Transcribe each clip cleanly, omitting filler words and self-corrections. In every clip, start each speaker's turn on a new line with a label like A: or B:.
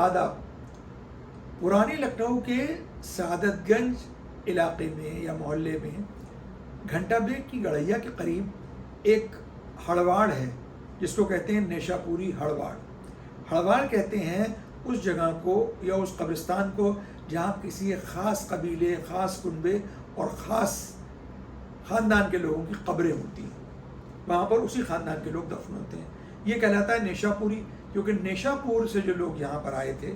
A: آداب. پرانے لکھنؤ کے سعادت گنج علاقے میں یا محلے میں گھنٹہ بیگ کی گڑھیا کے قریب ایک ہڑواڑ ہے جس کو کہتے ہیں نیشا پوری ہڑواڑ. ہڑواڑ کہتے ہیں اس جگہ کو یا اس قبرستان کو جہاں کسی ایک خاص قبیلے، خاص کنبے اور خاص خاندان کے لوگوں کی قبریں ہوتی ہیں. وہاں پر اسی خاندان کے لوگ دفن ہوتے ہیں. یہ کہلاتا ہے نیشا پوری، کیونکہ نیشا پور سے جو لوگ یہاں پر آئے تھے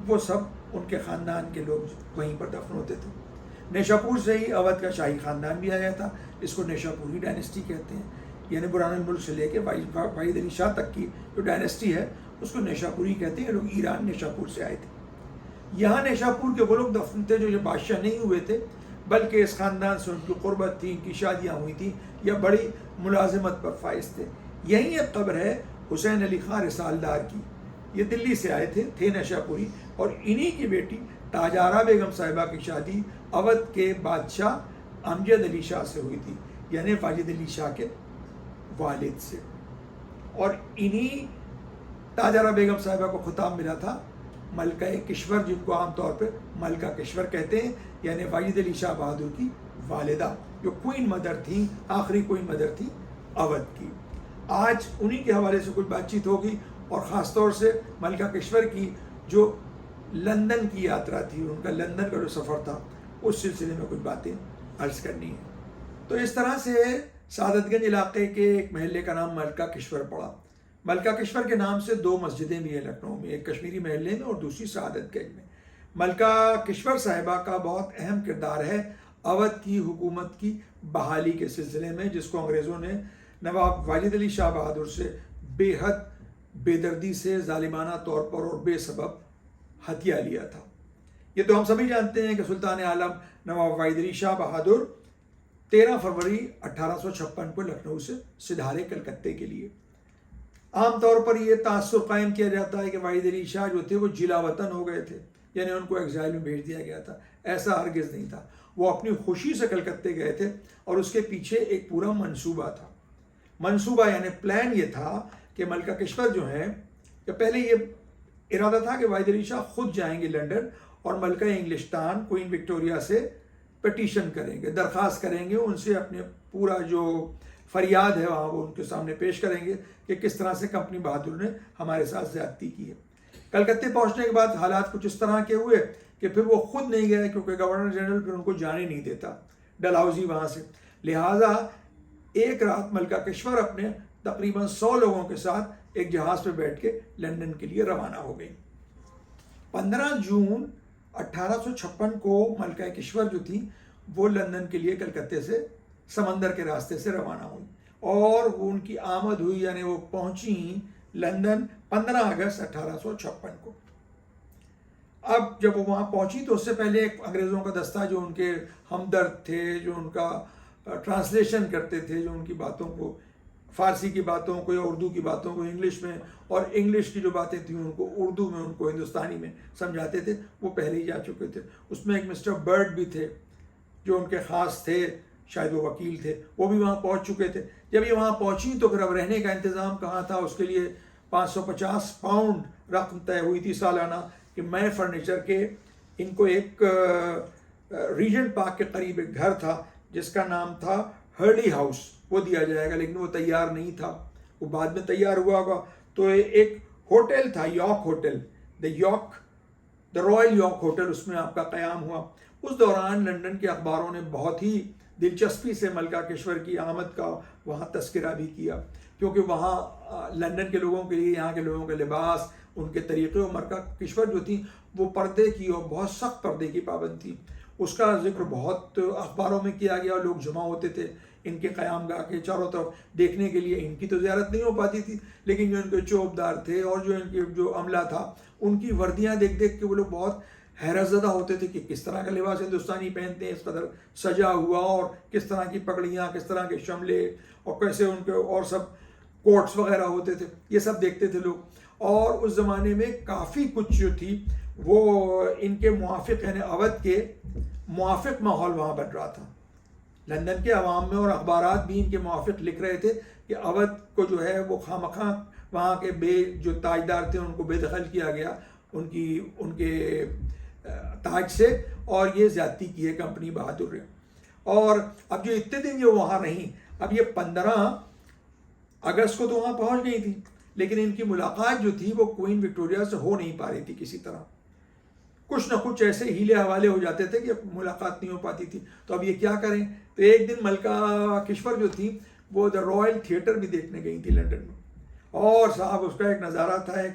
A: وہ سب ان کے خاندان کے لوگ وہیں پر دفن ہوتے تھے. نیشا پور سے ہی اودھ کا شاہی خاندان بھی آیا تھا. اس کو نیشا پوری ڈائنیسٹی کہتے ہیں. یعنی برہان الملک سے لے کے واحد علی شاہ تک کی جو ڈائنیسٹی ہے اس کو نیشا پوری کہتے ہیں. لوگ ایران نیشا پور سے آئے تھے. یہاں نیشا پور کے وہ لوگ دفن تھے جو بادشاہ نہیں ہوئے تھے، بلکہ اس خاندان سے ان کی قربت تھی، ان کی شادیاں ہوئی تھیں یا بڑی ملازمت پر فائز تھے. یہیں ایک قبر ہے حسین علی خان رسالدار کی. یہ دلی سے آئے تھے نیشا پوری، اور انہی کی بیٹی تاجارہ بیگم صاحبہ کی شادی اودھ کے بادشاہ امجد علی شاہ سے ہوئی تھی، یعنی واجد علی شاہ کے والد سے. اور انہی تاجارہ بیگم صاحبہ کو خطاب ملا تھا ملکہ کشور، جن کو عام طور پہ ملکہ کشور کہتے ہیں، یعنی واجد علی شاہ بہادر کی والدہ، جو کوئن مدر تھیں، آخری کوئن مدر تھی اودھ کی. آج انہی کے حوالے سے کچھ بات چیت ہوگی، اور خاص طور سے ملکہ کشور کی جو لندن کی یاترا تھی، ان کا لندن کا جو سفر تھا، اس سلسلے میں کچھ باتیں عرض کرنی ہیں. تو اس طرح سے سعادت گنج علاقے کے ایک محلے کا نام ملکہ کشور پڑا. ملکہ کشور کے نام سے 2 مسجدیں بھی ہیں لکھنؤ میں، ایک کشمیری محلے میں اور دوسری سعادت گنج میں. ملکہ کشور صاحبہ کا بہت اہم کردار ہے اودھ کی حکومت کی بحالی کے سلسلے میں، جس کو انگریزوں نے نواب واجد علی شاہ بہادر سے بے حد بے دردی سے ظالمانہ طور پر اور بے سبب ہتھیا لیا تھا. یہ تو ہم سبھی جانتے ہیں کہ سلطان عالم نواب واحد علی شاہ بہادر 13 فروری 1856 کو لکھنؤ سے سدھارے کلکتے کے لیے. عام طور پر یہ تاثر قائم کیا جاتا ہے کہ واحد علی شاہ جو تھے وہ جلا وطن ہو گئے تھے، یعنی ان کو ایگزائل میں بھیج دیا گیا تھا. ایسا ہرگز نہیں تھا. وہ اپنی خوشی سے کلکتے گئے تھے، اور اس کے پیچھے ایک پورا منصوبہ تھا. منصوبہ یعنی پلان یہ تھا کہ ملکہ کشور جو ہیں، کہ پہلے یہ ارادہ تھا کہ واحد علی شاہ خود جائیں گے لنڈن اور ملکہ انگلستان کوئن وکٹوریہ سے پٹیشن کریں گے، درخواست کریں گے، ان سے اپنے پورا جو فریاد ہے وہاں وہ ان کے سامنے پیش کریں گے کہ کس طرح سے کمپنی بہادر نے ہمارے ساتھ زیادتی کی ہے. کلکتے پہنچنے کے بعد حالات کچھ اس طرح کے ہوئے کہ پھر وہ خود نہیں گئے، کیونکہ گورنر جنرل پھر ان کو جانے نہیں دیتا ڈلہاؤزی وہاں سے. لہٰذا ایک رات ملکہ کشور اپنے تقریباً 100 لوگوں کے ساتھ ایک جہاز پہ بیٹھ کے لندن کے لیے روانہ ہو گئی. 15 جون 1856 کو ملکہ کشور جو تھی وہ لندن کے لیے کلکتے سے سمندر کے راستے سے روانہ ہوئی، اور وہ ان کی آمد ہوئی، یعنی وہ پہنچی لندن 15 اگست 1856 کو. اب جب وہ وہاں پہنچی تو اس سے پہلے ایک انگریزوں کا دستہ جو ان کے ہمدرد تھے، جو ان کا ٹرانسلیشن کرتے تھے، جو ان کی باتوں کو، فارسی کی باتوں کو یا اردو کی باتوں کو انگلش میں، اور انگلش کی جو باتیں تھیں ان کو اردو میں، ان کو ہندوستانی میں سمجھاتے تھے، وہ پہلے ہی جا چکے تھے. اس میں ایک مسٹر برڈ بھی تھے جو ان کے خاص تھے، شاید وہ وکیل تھے، وہ بھی وہاں پہنچ چکے تھے. جب یہ وہاں پہنچی تو پھر اب رہنے کا انتظام کہاں تھا؟ اس کے لیے 550 پاؤنڈ رقم طے ہوئی تھی سالانہ کہ میں فرنیچر کے ان کو ایک ریجنٹ پارک کے قریب ایک گھر تھا جس کا نام تھا ہرلی ہاؤس، وہ دیا جائے گا، لیکن وہ تیار نہیں تھا، وہ بعد میں تیار ہوا ہوگا. تو ایک ہوٹل تھا یارک ہوٹل، دا رائل یارک ہوٹل، اس میں آپ کا قیام ہوا. اس دوران لندن کے اخباروں نے بہت ہی دلچسپی سے ملکہ کشور کی آمد کا وہاں تذکرہ بھی کیا، کیونکہ وہاں لندن کے لوگوں کے لیے یہاں کے لوگوں کے لباس، ان کے طریقے، اور ملکہ کشور جو تھی وہ پردے کی اور بہت سخت پردے کی پابند تھی. اس کا ذکر بہت اخباروں میں کیا گیا، لوگ جمع ہوتے تھے ان کے قیام گاہ کے چاروں طرف دیکھنے کے لیے. ان کی تو زیارت نہیں ہو پاتی تھی، لیکن جو ان کے چوبدار تھے اور جو ان کے جو عملہ تھا، ان کی وردیاں دیکھ دیکھ کے وہ لوگ بہت حیرت زدہ ہوتے تھے کہ کس طرح کا لباس ہندوستانی پہنتے ہیں، اس قدر سجا ہوا، اور کس طرح کی پگڑیاں، کس طرح کے شملے، اور کیسے ان کے اور سب کوٹس وغیرہ ہوتے تھے. یہ سب دیکھتے تھے لوگ. اور اس زمانے میں کافی کچھ جو تھی وہ ان کے موافق، یعنی اودھ کے موافق ماحول وہاں بن رہا تھا. لندن کے عوام میں اور اخبارات بھی ان کے موافق لکھ رہے تھے کہ اودھ کو جو ہے وہ خواہ مخواہ وہاں کے جو تاجدار تھے ان کو بے دخل کیا گیا، ان کے تاج سے، اور یہ زیادتی کی ہے کمپنی بہادر نے. اور اب جو اتنے دن جو وہاں رہیں، اب یہ 15 اگست کو تو وہاں پہنچ گئی تھی، لیکن ان کی ملاقات جو تھی وہ کوئین وکٹوریہ سے ہو نہیں پا رہی تھی کسی طرح. کچھ نہ کچھ ایسے ہیلے حوالے ہو جاتے تھے کہ ملاقات نہیں ہو پاتی تھی. تو اب یہ کیا کریں؟ تو ایک دن ملکہ کشور جو تھی وہ دا رائل تھیٹر بھی دیکھنے گئی تھی لنڈن میں، اور صاحب اس کا ایک نظارہ تھا، ایک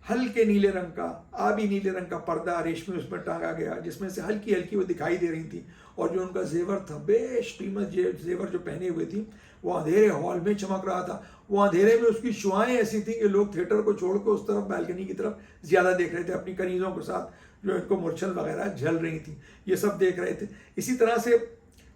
A: ہلکے نیلے رنگ کا، آبی نیلے رنگ کا پردہ ریشمی اس میں ٹانگا گیا، جس میں سے ہلکی ہلکی وہ دکھائی دے رہی تھی. اور جو ان کا زیور تھا، بیش قیمت زیور جو پہنے ہوئے تھی، وہ اندھیرے ہال میں چمک رہا تھا. وہ اندھیرے میں اس کی شعائیں ایسی تھیں کہ لوگ تھیٹر کو چھوڑ کے اس طرف بالکنی کی طرف زیادہ دیکھ رہے تھے، اپنی کنیزوں کے ساتھ جو ان کو مرچل وغیرہ جھل رہی تھیں، یہ سب دیکھ رہے تھے. اسی طرح سے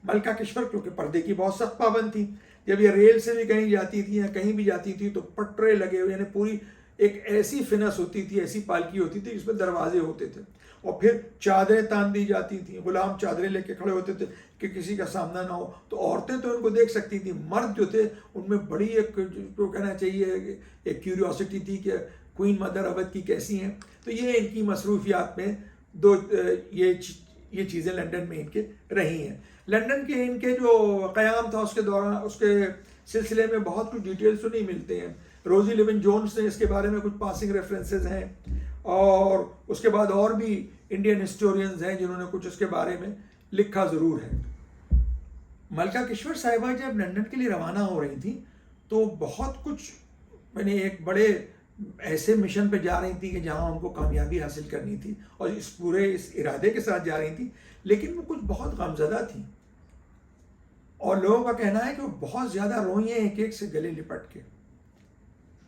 A: ملکہ کشور کیونکہ پردے کی بہت سخت پابند تھی، جب یہ ریل سے بھی کہیں جاتی تھی یا کہیں بھی جاتی تھی تو پٹرے لگے ہوئے، یعنی پوری ایک ایسی فنس ہوتی تھی، ایسی پالکی ہوتی تھی جس میں دروازے ہوتے تھے، اور پھر چادریں تان دی جاتی تھیں، غلام چادریں لے کے کھڑے ہوتے تھے کہ کسی کا سامنا نہ ہو. تو عورتیں تو ان کو دیکھ سکتی تھیں، مرد جو تھے ان میں بڑی ایک جو کہنا چاہیے ایک کیوریوسٹی تھی کہ کوئین مدر اودھ کی کیسی ہیں. تو یہ ان کی مصروفیات میں یہ چیزیں لنڈن میں ان کے رہی ہیں. لنڈن کے ان کے جو قیام تھا اس کے دوران، اس کے سلسلے میں بہت کچھ ڈیٹیلز تو نہیں ملتے ہیں. روزی لیون جونز نے اس کے بارے میں کچھ پاسنگ ریفرنسز ہیں، اور اس کے بعد اور بھی انڈین ہسٹورینز ہیں جنہوں نے کچھ اس کے بارے میں لکھا ضرور ہے. ملکہ کشور صاحبہ جب لنڈن کے لیے روانہ ہو رہی تھیں تو بہت کچھ، یعنی ایک بڑے ایسے مشن پہ جا رہی تھی کہ جہاں ان کو کامیابی حاصل کرنی تھی، اور اس ارادے کے ساتھ جا رہی تھی، لیکن وہ کچھ بہت غمزدہ تھیں. اور لوگوں کا کہنا ہے کہ وہ بہت زیادہ روئی ہیں، ایک ایک سے گلے لپٹ کے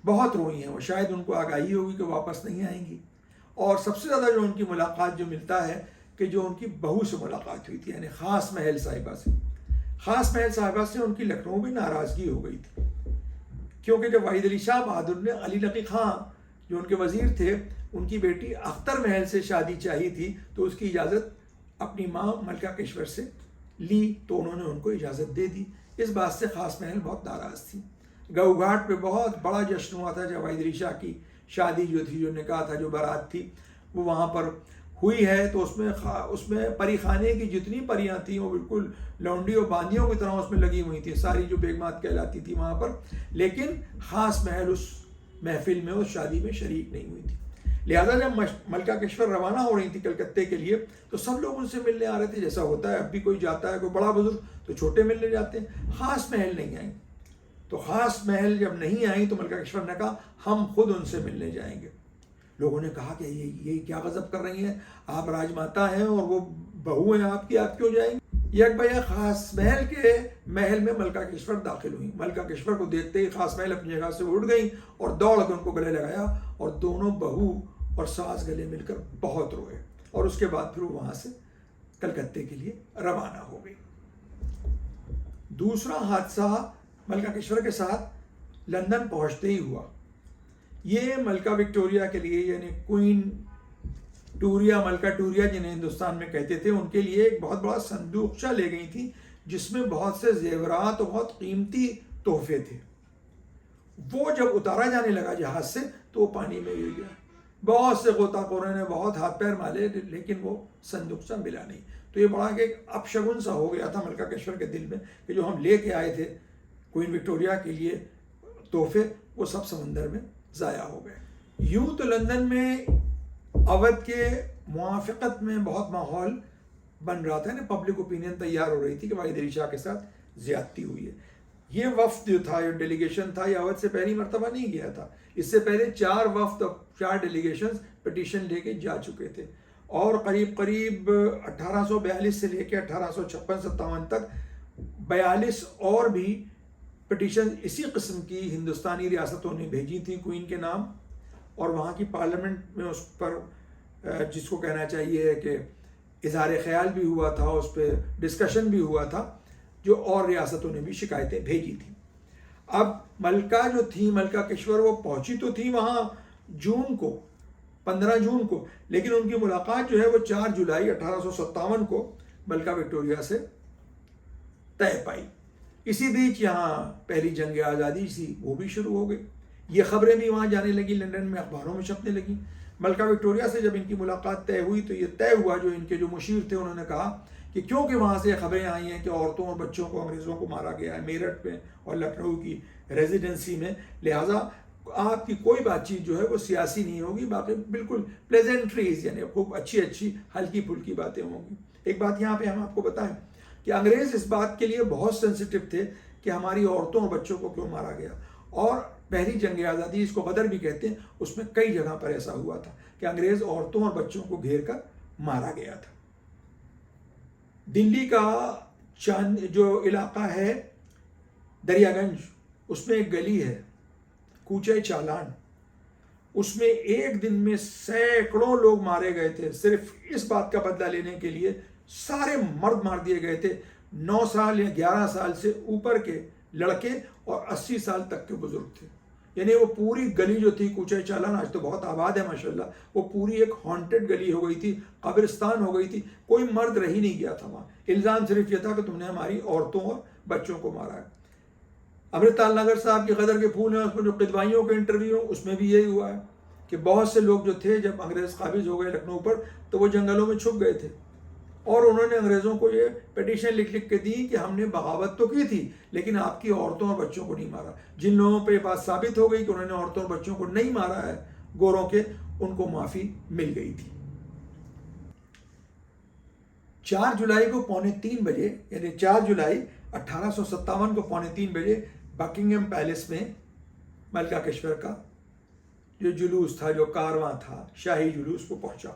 A: بہت روئی ہیں. وہ شاید ان کو آگاہی ہوگی کہ واپس نہیں آئیں گی. اور سب سے زیادہ جو ان کی ملاقات جو ملتا ہے کہ جو ان کی بہو سے ملاقات ہوئی تھی، یعنی خاص محل صاحبہ سے. خاص محل صاحبہ سے ان کی لکھنؤ میں ناراضگی ہو گئی تھی، کیونکہ جب وحید علی شاہ بہادر نے علی نقی خان جو ان کے وزیر تھے، ان کی بیٹی اختر محل سے شادی چاہی تھی، تو اس کی اجازت اپنی ماں ملکہ کشور سے لی، تو انہوں نے ان کو اجازت دے دی. اس بات سے خاص محل بہت ناراض تھی. گو گھاٹ پہ بہت بڑا جشن ہوا تھا جب وحید علی شاہ کی شادی جو تھی، جو نکاح تھا، جو بارات تھی، وہ وہاں پر ہوئی ہے. تو اس میں پری خانے کی جتنی پریاں تھیں وہ بالکل لونڈی اور باندیوں کی طرح اس میں لگی ہوئی تھیں، ساری جو بیگمات کہلاتی تھی وہاں پر. لیکن خاص محل اس محفل میں، اس شادی میں شریک نہیں ہوئی تھی. لہذا جب ملکہ کشور روانہ ہو رہی تھی کلکتے کے لیے تو سب لوگ ان سے ملنے آ رہے تھے، جیسا ہوتا ہے اب بھی کوئی جاتا ہے، کوئی بڑا بزرگ تو چھوٹے ملنے جاتے ہیں. خاص محل نہیں آئیں. تو خاص محل جب نہیں آئیں تو ملکہ کشور نے کہا ہم خود ان سے ملنے جائیں گے. لوگوں نے کہا کہ یہ کیا غضب کر رہی ہیں، آپ راج ماتا ہیں اور وہ بہو ہیں آپ کی، آپ کیوں جائیں گے؟ یک بیا خاص محل کے محل میں ملکہ کشور داخل ہوئی. ملکہ کشور کو دیکھتے ہی خاص محل اپنی جگہ سے اٹھ گئی اور دوڑ کے ان کو گلے لگایا، اور دونوں بہو اور ساس گلے مل کر بہت روئے. اور اس کے بعد پھر وہ وہاں سے کلکتے کے لیے روانہ ہو گئی. دوسرا حادثہ ملکہ کشور کے ساتھ لندن پہنچتے ہی ہوا. یہ ملکہ وکٹوریہ کے لیے، یعنی کوئین ٹوریا، ملکہ ٹوریا جنہیں ہندوستان میں کہتے تھے، ان کے لیے ایک بہت بڑا صندوقچہ لے گئی تھی جس میں بہت سے زیورات اور بہت قیمتی تحفے تھے. وہ جب اتارا جانے لگا جہاز سے تو وہ پانی میں گر گیا. بہت سے غوطہ خوروں نے بہت ہاتھ پیر مالے، لیکن وہ صندوقچہ ملا نہیں. تو یہ بڑا کہ ایک اپشگن سا ہو گیا تھا ملکہ کشور کے دل میں کہ جو ہم لے کے آئے تھے کوئین وکٹوریہ کے لیے تحفے، وہ سب سمندر میں ضائع ہو گئے. یوں تو لندن میں اودھ کے موافقت میں بہت ماحول بن رہا تھا، یعنی پبلک اوپینین تیار ہو رہی تھی کہ وحید علی شاہ کے ساتھ زیادتی ہوئی ہے. یہ وفد جو تھا، یہ ڈیلیگیشن تھا، یہ اودھ سے پہلی مرتبہ نہیں گیا تھا. اس سے پہلے 4 وفد اور 4 ڈیلیگیشنز پٹیشن لے کے جا چکے تھے، اور قریب 1842 سے لے کے 1856-57 تک 42 اور بھی پٹیشن اسی قسم کی ہندوستانی ریاستوں نے بھیجی تھی کوئین کے نام. اور وہاں کی پارلیمنٹ میں اس پر جس کو کہنا چاہیے کہ اظہار خیال بھی ہوا تھا، اس پہ ڈسکشن بھی ہوا تھا، جو اور ریاستوں نے بھی شکایتیں بھیجی تھیں. اب ملکہ جو تھی، ملکہ کشور، وہ پہنچی تو تھی وہاں 15 جون کو، لیکن ان کی ملاقات جو ہے وہ 4 جولائی 1857 کو ملکہ وکٹوریہ سے طے پائی. اسی بیچ یہاں پہلی جنگ آزادی سی وہ بھی شروع ہو گئی. یہ خبریں بھی وہاں جانے لگی، لنڈن میں اخباروں میں چھپنے لگی. ملکہ وکٹوریہ سے جب ان کی ملاقات طے ہوئی تو یہ طے ہوا، جو ان کے جو مشیر تھے انہوں نے کہا کہ کیونکہ وہاں سے خبریں آئی ہیں کہ عورتوں اور بچوں کو انگریزوں کو مارا گیا ہے میرٹھ میں اور لکھنؤ کی ریزیڈنسی میں، لہٰذا آپ کی کوئی بات چیت جو ہے وہ سیاسی نہیں ہوگی، باقی بالکل پلیزنٹریز یعنی خوب اچھی ہلکی پھلکی باتیں ہوں گی۔ ایک بات یہاں پہ ہم آپ کو بتائیں کہ انگریز اس بات کے لیے بہت سینسیٹیو تھے کہ ہماری عورتوں اور بچوں کو کیوں مارا گیا، اور پہلی جنگ آزادی، اس کو غدر بھی کہتے ہیں، اس میں کئی جگہ پر ایسا ہوا تھا کہ انگریز عورتوں اور بچوں کو گھیر کر مارا گیا تھا۔ دلی کا جو علاقہ ہے دریا گنج، اس میں ایک گلی ہے کوچہ چالان، اس میں ایک دن میں سینکڑوں لوگ مارے گئے تھے، صرف اس بات کا بدلہ لینے کے لیے سارے مرد مار دیے گئے تھے، 9 سال یا 11 سال سے اوپر کے لڑکے اور 80 سال تک کے بزرگ تھے، یعنی وہ پوری گلی جو تھی کوچہ چالان، آج تو بہت آباد ہے ماشاءاللہ، وہ پوری ایک ہانٹڈ گلی ہو گئی تھی، قبرستان ہو گئی تھی، کوئی مرد رہ ہی نہیں گیا تھا وہاں۔ الزام صرف یہ تھا کہ تم نے ہماری عورتوں اور بچوں کو مارا ہے۔ امرتال نگر صاحب کے غدر کے پھول ہیں، اس میں جو قدوائیوں کے انٹرویو، اس میں بھی یہی ہوا ہے کہ بہت سے لوگ جو تھے جب انگریز قابض ہو گئے لکھنؤ پر تو وہ جنگلوں میں چھپ گئے تھے، اور انہوں نے انگریزوں کو یہ پیٹیشن لکھ کے دی کہ ہم نے بغاوت تو کی تھی لیکن آپ کی عورتوں اور بچوں کو نہیں مارا۔ جن لوگوں پہ یہ بات ثابت ہو گئی کہ انہوں نے عورتوں اور بچوں کو نہیں مارا ہے گوروں کے، ان کو معافی مل گئی تھی۔ 4 جولائی کو 2:45 بجے، یعنی 4 جولائی 1857 کو 2:45 بجے بکنگم پیلس میں ملکہ کشور کا جو جلوس تھا، جو کارواں تھا، شاہی جلوس، وہ پہنچا۔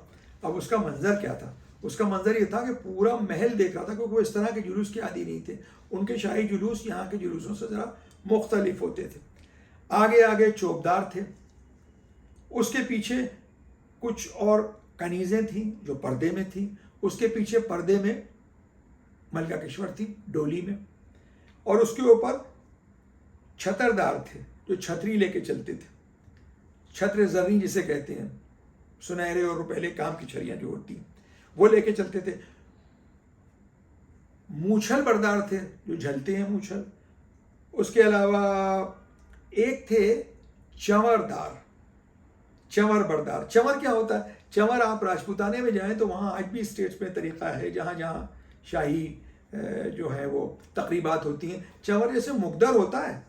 A: اب اس کا منظر کیا تھا؟ اس کا منظر یہ تھا کہ پورا محل دیکھ رہا تھا، کیونکہ وہ اس طرح کے جلوس کے عادی نہیں تھے، ان کے شاہی جلوس یہاں کے جلوسوں سے ذرا مختلف ہوتے تھے۔ آگے چوبدار تھے، اس کے پیچھے کچھ اور کنیزیں تھیں جو پردے میں تھیں، اس کے پیچھے پردے میں ملکہ کشور تھی ڈولی میں، اور اس کے اوپر چھتردار تھے جو چھتری لے کے چلتے تھے، چھتر زرنی جسے کہتے ہیں، سنہرے اور روپیلے کام کی چھڑیاں جو ہوتی ہیں وہ لے کے چلتے تھے۔ مونچھل بردار تھے جو جھلتے ہیں مونچھل، اس کے علاوہ ایک تھے چمردار، چمر بردار۔ چمر کیا ہوتا ہے؟ چمر آپ راجپوتانے میں جائیں تو وہاں آج بھی اسٹیٹس میں طریقہ ہے، جہاں جہاں شاہی جو ہے وہ تقریبات ہوتی ہیں، چمر جیسے مقدر ہوتا ہے،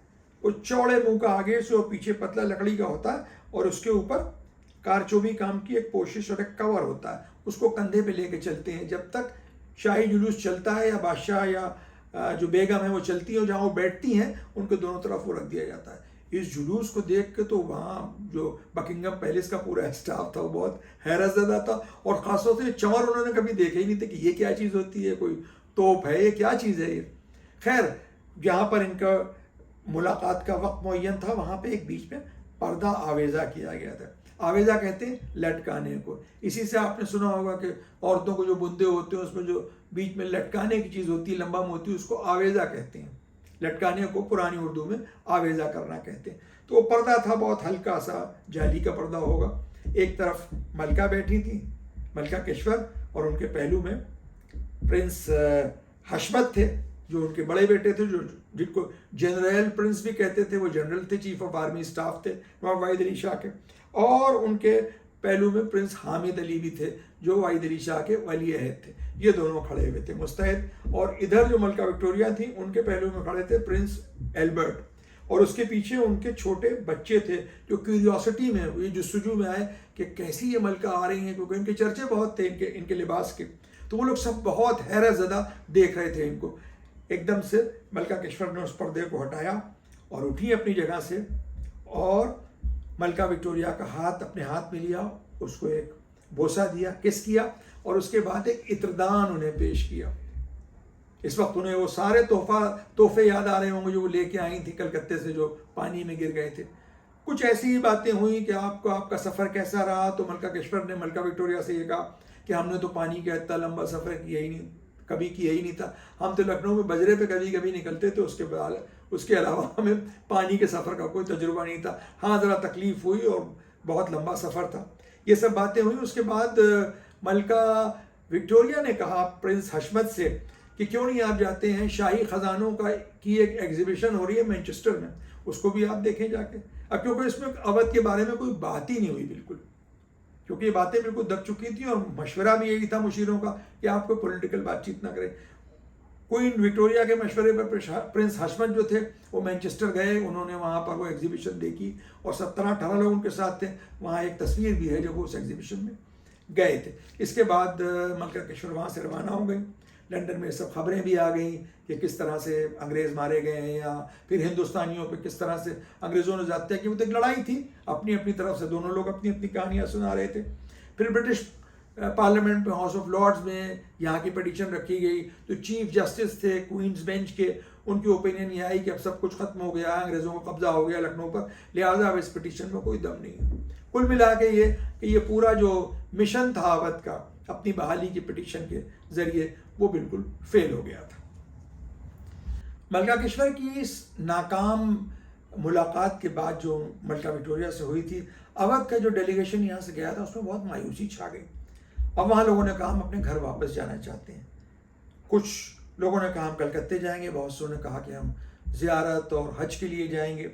A: وہ چوڑے منہ کا آگے سے اور پیچھے پتلا لکڑی کا ہوتا ہے، اور اس کے اوپر کارچوبی کام کی ایک پوشش اور ایک کور ہوتا ہے، اس کو کندھے پہ لے کے چلتے ہیں جب تک شاہی جلوس چلتا ہے، یا بادشاہ یا جو بیگم ہے وہ چلتی ہیں، جہاں وہ بیٹھتی ہیں ان کے دونوں طرف وہ رکھ دیا جاتا ہے۔ اس جلوس کو دیکھ کے تو وہاں جو بکنگم پیلس کا پورا اسٹاف تھا وہ بہت حیرت زدہ تھا، اور خاص طور سے چمر انہوں نے کبھی دیکھے ہی نہیں تھے کہ یہ کیا چیز ہوتی ہے، کوئی توپ ہے، یہ کیا چیز ہے یہ۔ خیر، جہاں پر ان کا ملاقات کا وقت معین تھا وہاں پہ ایک بیچ میں پردہ آویزہ کیا گیا تھا۔ آویزہ کہتے ہیں لٹکانے کو، اسی سے آپ نے سنا ہوگا کہ عورتوں کو جو بندے ہوتے ہیں اس میں جو بیچ میں لٹکانے کی چیز ہوتی ہے، لمبا موتی، اس کو آویزہ کہتے ہیں، لٹکانے کو پرانی اردو میں آویزہ کرنا کہتے ہیں۔ تو وہ پردہ تھا بہت ہلکا سا، جالی کا پردہ ہوگا، ایک طرف ملکہ بیٹھی تھی، ملکہ کشور، اور ان کے پہلو میں پرنس حشمت تھے جو ان کے بڑے بیٹے تھے، جو جن کو جنرل پرنس بھی کہتے تھے، وہ جنرل تھے، چیف آف آرمی اسٹاف تھے نواب واحد علی شاہ کے، اور ان کے پہلو میں پرنس حامد علی بھی تھے جو واحد علی شاہ کے ولی عہد تھے، یہ دونوں کھڑے ہوئے تھے مستعد، اور ادھر جو ملکہ وکٹوریہ تھیں ان کے پہلو میں کھڑے تھے پرنس ایلبرٹ، اور اس کے پیچھے ان کے چھوٹے بچے تھے جو کیوریوسٹی میں، یہ جستجو میں آئے کہ کیسی یہ ملکہ آ رہی ہیں، کیونکہ ان کے چرچے بہت تھے ان کے لباس کے، تو وہ لوگ سب بہت حیرت زدہ دیکھ رہے تھے ان کو۔ ایک دم سے ملکہ کشور نے اس پردے کو ہٹایا اور اٹھی اپنی جگہ سے، اور ملکہ وکٹوریہ کا ہاتھ اپنے ہاتھ میں لیا، اس کو ایک بوسہ دیا، کس کیا، اور اس کے بعد ایک عطردان انہیں پیش کیا۔ اس وقت انہیں وہ سارے تحفے یاد آ رہے ہوں گے جو وہ لے کے آئی تھی کلکتے سے، جو پانی میں گر گئے تھے۔ کچھ ایسی ہی باتیں ہوئیں کہ آپ کا سفر کیسا رہا، تو ملکہ کشور نے ملکہ وکٹوریہ سے یہ کہا کہ ہم نے تو پانی کا اتنا لمبا سفر کبھی کیا ہی نہیں تھا، ہم تو لکھنؤ میں بجرے پہ کبھی نکلتے تھے، اس کے علاوہ ہمیں پانی کے سفر کا کوئی تجربہ نہیں تھا، ہاں ذرا تکلیف ہوئی اور بہت لمبا سفر تھا۔ یہ سب باتیں ہوئیں۔ اس کے بعد ملکہ وکٹوریہ نے کہا پرنس حشمت سے کہ کیوں نہیں آپ جاتے ہیں، شاہی خزانوں کی ایک ایگزیبیشن ہو رہی ہے مینچسٹر میں، اس کو بھی آپ دیکھیں جا کے۔ اب کیونکہ اس میں اودھ کے بارے میں کوئی بات ہی نہیں ہوئی بالکل، کیونکہ یہ باتیں بالکل دب چکی تھیں اور مشورہ بھی یہی تھا مشیروں کا کہ آپ کو پولیٹیکل بات چیت نہ کریں. کوئین وکٹوریہ کے مشورے پر پرنس حشمت جو تھے وہ مینچسٹر گئے, انہوں نے وہاں پر وہ ایگزیبیشن دیکھی اور 17-18 لوگ ان کے ساتھ تھے. وہاں ایک تصویر بھی ہے جب وہ اس ایگزیبیشن میں گئے تھے. اس کے بعد ملکہ کشور وہاں سے روانہ ہو گئی. لنڈن میں سب خبریں بھی آ گئیں کہ کس طرح سے انگریز مارے گئے ہیں, یا پھر ہندوستانیوں پہ کس طرح سے انگریزوں نے زیادتیاں کی. وہ تو ایک لڑائی تھی اپنی اپنی طرف سے, دونوں لوگ اپنی اپنی کہانیاں سنا رہے تھے. پھر برٹش پارلیمنٹ میں ہاؤس آف لارڈز میں یہاں کی پٹیشن رکھی گئی تو چیف جسٹس تھے کوئنز بینچ کے, ان کی اوپینین یہ آئی کہ اب سب کچھ ختم ہو گیا, انگریزوں کو قبضہ ہو گیا لکھنؤ پر, لہٰذا اب اس پٹیشن میں کوئی دم نہیں ہے. کل ملا کے یہ کہ یہ پورا جو مشن تھا اودھ کا اپنی بحالی کی پٹیشن کے ذریعے وہ بالکل فیل ہو گیا تھا. ملکہ کشور کی اس ناکام ملاقات کے بعد جو ملکہ وکٹوریہ سے ہوئی تھی, اودھ کا جو ڈیلیگیشن یہاں سے گیا تھا اس میں بہت مایوسی چھا گئی. اب وہاں لوگوں نے کہا ہم اپنے گھر واپس جانا چاہتے ہیں. کچھ لوگوں نے کہا ہم کلکتے جائیں گے, بہت سے نے کہا کہ ہم زیارت اور حج کے لیے جائیں گے.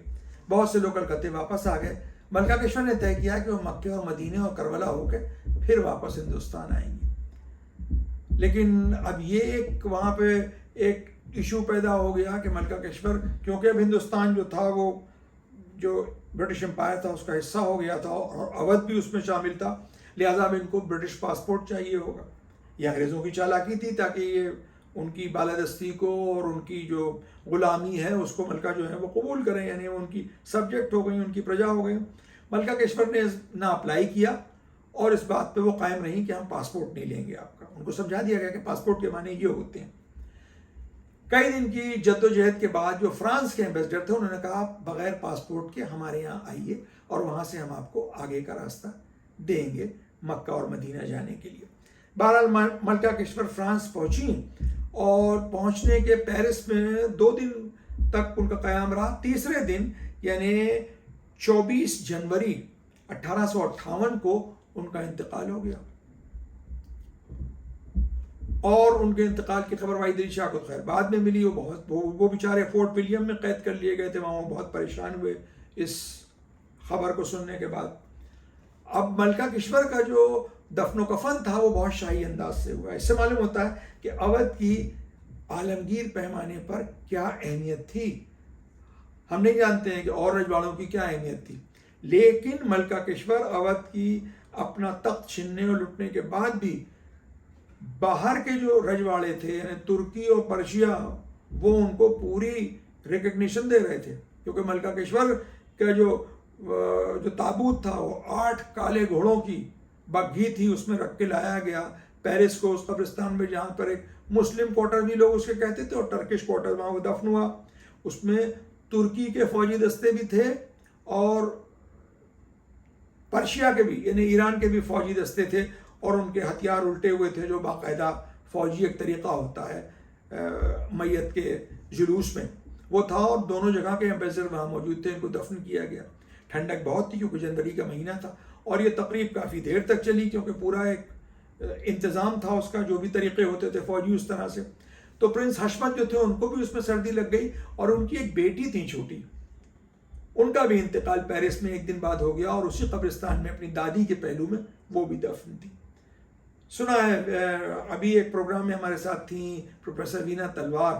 A: بہت سے لوگ کلکتے واپس آ گئے. ملکہ کشور نے طے کیا کہ وہ مکے اور مدینے اور کربلا ہو کے پھر واپس ہندوستان آئیں گے. لیکن اب یہ ایک وہاں پہ ایک ایشو پیدا ہو گیا کہ ملکہ کشور, کیونکہ اب ہندوستان جو تھا وہ جو برٹش امپائر تھا اس کا حصہ ہو گیا تھا اور اودھ بھی اس میں شامل تھا, لہٰذا اب ان کو برٹش پاسپورٹ چاہیے ہوگا. یہ انگریزوں کی چالاکی تھی تاکہ یہ ان کی بالادستی کو اور ان کی جو غلامی ہے اس کو ملکہ جو ہے وہ قبول کریں, یعنی ان کی سبجیکٹ ہو گئی, ان کی پرجا ہو گئی. ملکہ کشور نے نہ اپلائی کیا اور اس بات پہ وہ قائم رہی کہ ہم پاسپورٹ نہیں لیں گے آپ کا. ان کو سمجھا دیا گیا کہ پاسپورٹ کے معنی یہ ہوتے ہیں. کئی دن کی جد و جہد کے بعد جو فرانس کے ایمبیسڈر تھے انہوں نے کہا بغیر پاسپورٹ کے ہمارے یہاں آئیے اور وہاں سے ہم آپ کو آگے کا راستہ دیں گے مکہ اور مدینہ جانے کے لیے. بہرحال ملکہ کشور فرانس پہنچی اور پہنچنے کے پیرس میں 2 دن تک ان کا قیام رہا. تیسرے دن یعنی 24 جنوری 1858 کو ان کا انتقال ہو گیا. اور ان کے انتقال کی خبر واحد علی شاہ کو خیر بعد میں ملی. وہ بیچارے فورٹ ولیم میں قید کر لیے گئے تھے, وہاں وہ بہت پریشان ہوئے اس خبر کو سننے کے بعد. اب ملکہ کشور کا جو دفن و کفن تھا وہ بہت شاہی انداز سے ہوا. اس سے معلوم ہوتا ہے کہ اودھ کی عالمگیر پیمانے پر کیا اہمیت تھی. ہم نہیں جانتے ہیں کہ اور رجواڑوں کی کیا اہمیت تھی, لیکن ملکہ کشور اودھ کی اپنا تخت چھننے اور لٹنے کے بعد بھی باہر کے جو رجواڑے تھے یعنی ترکی اور پرشیا وہ ان کو پوری ریکگنیشن دے رہے تھے. کیونکہ ملکہ کشور کا جو تابوت تھا وہ 8 کالے گھوڑوں کی بگھی تھی, اس میں رکھ کے لایا گیا پیرس کو, اس قبرستان میں جہاں پر ایک مسلم کوارٹر بھی لوگ اس کے کہتے تھے اور ٹرکش کوارٹر, وہاں وہ دفن ہوا. اس میں ترکی کے فوجی دستے بھی تھے اور پرشیا کے بھی یعنی ایران کے بھی فوجی دستے تھے, اور ان کے ہتھیار الٹے ہوئے تھے جو باقاعدہ فوجی ایک طریقہ ہوتا ہے میت کے جلوس میں وہ تھا. اور دونوں جگہ کے ایمبیسڈر وہاں موجود تھے. ان کو دفن کیا گیا. ٹھنڈک بہت تھی کیونکہ جنوری کا مہینہ تھا اور یہ تقریب کافی دیر تک چلی کیونکہ پورا ایک انتظام تھا اس کا, جو بھی طریقے ہوتے تھے فوجی اس طرح سے. تو پرنس حشمت جو تھے ان کو بھی اس میں سردی لگ گئی, اور ان کی ایک بیٹی تھی چھوٹی, ان کا بھی انتقال پیرس میں 1 دن بعد ہو گیا اور اسی قبرستان میں اپنی دادی کے پہلو میں وہ بھی دفن تھی. سنا ہے ابھی ایک پروگرام میں ہمارے ساتھ تھیں پروفیسر وینا تلوار,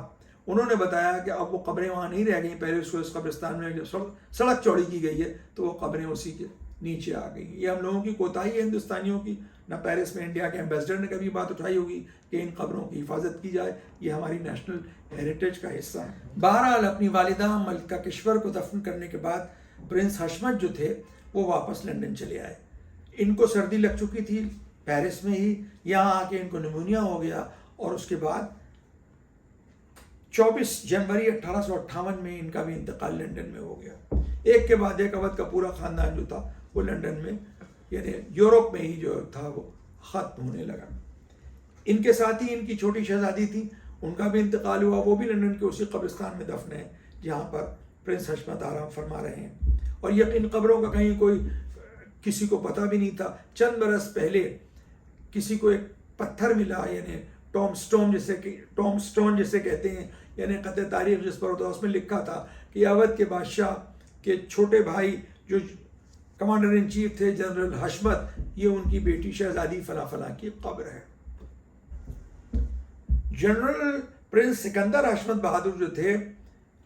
A: انہوں نے بتایا کہ اب وہ قبریں وہاں نہیں رہ گئیں پیرس کو, اس قبرستان میں جو سڑک چوڑی کی گئی ہے تو وہ قبریں اسی کے نیچے آ گئی. یہ ہم لوگوں کی کوتاہی ہے ہندوستانیوں کی. نہ پیرس میں انڈیا کے ایمبیسڈر نے کبھی بات اٹھائی ہوگی کہ ان قبروں کی حفاظت کی جائے, یہ ہماری نیشنل ہیریٹیج کا حصہ ہے. بہرحال اپنی والدہ ملکہ کشور کو دفن کرنے کے بعد پرنس حشمت جو تھے وہ واپس لنڈن چلے آئے. ان کو سردی لگ چکی تھی پیرس میں ہی, یہاں آ کے ان کو نیمونیا ہو گیا اور اس کے بعد 24 جنوری 1858 میں ان کا بھی انتقال لنڈن میں ہو گیا. ایک کے بعد ایک اودھ کا پورا خاندان جو تھا وہ لنڈن میں یعنی یورپ میں ہی جو تھا وہ ختم ہونے لگا. ان کے ساتھ ہی ان کی چھوٹی شہزادی تھی, ان کا بھی انتقال ہوا. وہ بھی لنڈن کے اسی قبرستان میں دفن ہے جہاں پر پرنس حشمت آرام فرما رہے ہیں. اور یقین قبروں کا کہیں کوئی کسی کو پتہ بھی نہیں تھا. چند برس پہلے کسی کو ایک پتھر ملا یعنی ٹام سٹون جسے کہتے ہیں, یعنی قطع تاریخ جس پر ہوتا ہے, اس میں لکھا تھا کہ اودھ کے بادشاہ کے چھوٹے بھائی جو کمانڈر ان چیف تھے جنرل حشمت، یہ ان کی بیٹی شہزادی فلاں فلاں کی قبر ہے۔ جنرل پرنس سکندر حشمت بہادر جو تھے،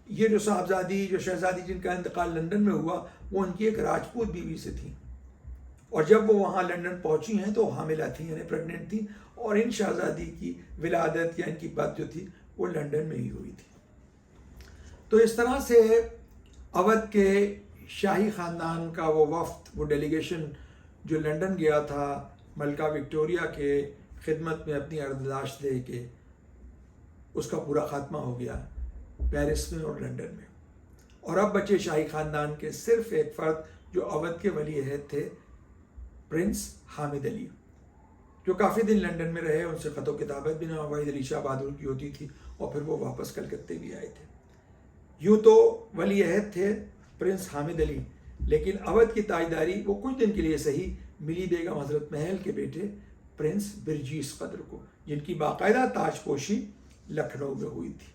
A: یہ جو صاحبزادی جو شہزادی جن کا انتقال لندن میں ہوا، وہ ان کی ایک راجپوت بیوی سے تھی، اور جب وہ وہاں لندن پہنچی ہیں تو حاملہ تھیں، یعنی پریگننٹ تھیں، اور ان شہزادی کی ولادت یا ان کی بات جو تھی وہ لندن میں ہی ہوئی تھی۔ تو اس طرح سے اودھ کے شاہی خاندان کا وہ وفد، وہ ڈیلیگیشن جو لندن گیا تھا ملکہ وکٹوریہ کے خدمت میں اپنی اردلاش دے کے، اس کا پورا خاتمہ ہو گیا پیرس میں اور لندن میں، اور اب بچے شاہی خاندان کے صرف ایک فرد جو اودھ کے ولی عہد تھے، پرنس حامد علی، جو کافی دن لندن میں رہے، ان سے خط و کتابت بھی نواب واحد علی شاہ بہادر کی ہوتی تھی، اور پھر وہ واپس کلکتے بھی آئے تھے۔ یوں تو ولی عہد تھے پرنس حامد علی، لیکن اودھ کی تاجداری وہ کچھ دن کے لیے صحیح ملی بیگم حضرت محل کے بیٹے پرنس برجیس قدر کو، جن کی باقاعدہ تاج پوشی لکھنؤ میں ہوئی تھی۔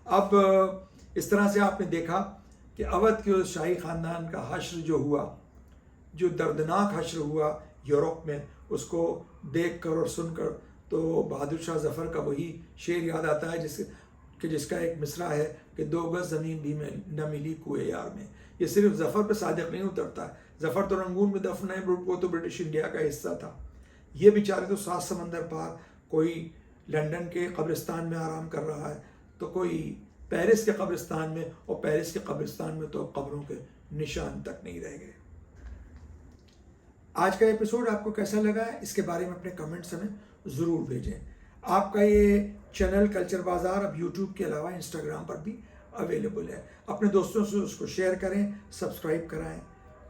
A: اب اس طرح سے آپ نے دیکھا کہ اودھ کے اس شاہی خاندان کا حشر جو ہوا، جو دردناک حشر ہوا یورپ میں، اس کو دیکھ کر اور سن کر تو بہادر شاہ ظفر کا وہی شعر یاد آتا ہے جس کا ایک مصرع ہے کہ 2 گز زمین بھی میں نہ ملی کوئے یار میں۔ یہ صرف ظفر پہ صادق نہیں اترتا ہے، ظفر تو رنگون میں دفن ہے، وہ تو برٹش انڈیا کا حصہ تھا، یہ بیچارے تو 7 سمندر پار، کوئی لندن کے قبرستان میں آرام کر رہا ہے، تو کوئی پیرس کے قبرستان میں، اور پیرس کے قبرستان میں تو قبروں کے نشان تک نہیں رہ گئے۔ آج کا ایپیسوڈ آپ کو کیسا لگا ہے، اس کے بارے میں اپنے کمنٹس ہمیں ضرور بھیجیں۔ آپ کا یہ چینل کلچر بازار اب یوٹیوب کے علاوہ انسٹاگرام پر بھی اویلیبل ہے، اپنے دوستوں سے اس کو شیئر کریں، سبسکرائب کرائیں،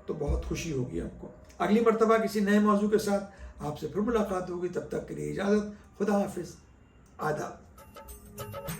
A: تو بہت خوشی ہوگی ہم کو۔ اگلی مرتبہ کسی نئے موضوع کے ساتھ آپ سے پھر ملاقات ہوگی، تب تک کے لیے اجازت، خدا حافظ، آداب۔